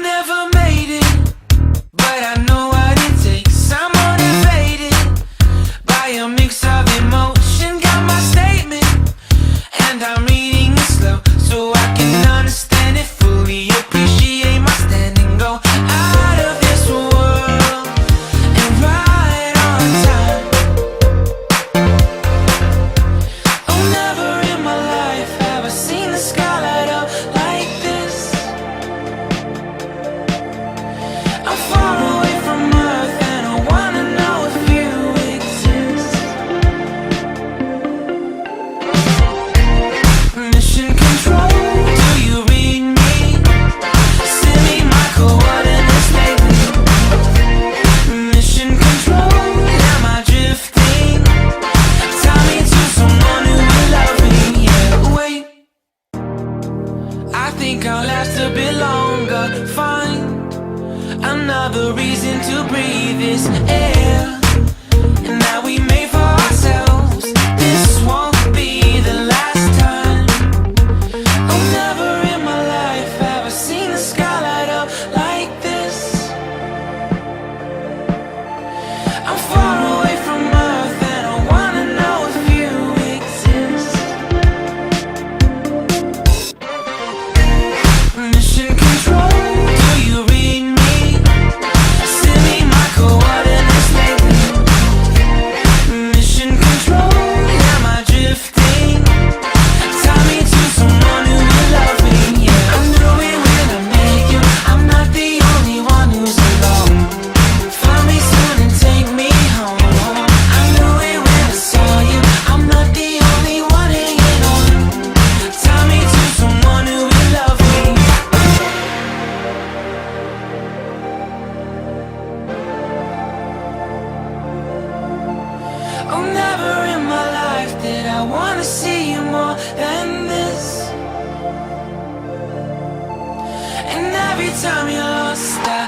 never made it, but I know what it takes. I'm motivated by a mix of emotion. Got my statement, and I'm reading it slow so I can understand it fully. Appreciate my standing, go out of this world and right on time. Oh, never in my life have I seen the sky light up like this. I'm far away from Earth and I wanna know if you exist. Mission control, do you read me? Send me my coordinates lately. Mission control, am I drifting? Tie me to someone who will love me. Yeah, wait, I think I'll last a bit longer. Find another reason to breathe this air, and that we made for ourselves. This won't be the last time. Oh, never in my life have I seen the sky light up like this. I'm far away from Earth and I wanna know if you exist. Mission control, do you read me? Send me my coordinates lately. Mission control, am I drifting? Tie me to someone who will love me. Yeah, I knew it when I met you. I'm not the only one who's alone. Find me soon and take me home. I knew it when I saw you. I'm not the only one hanging on. Tie me to someone who will love me. Oh, never in my life did I wanna see you more than this. And every time you're lost, I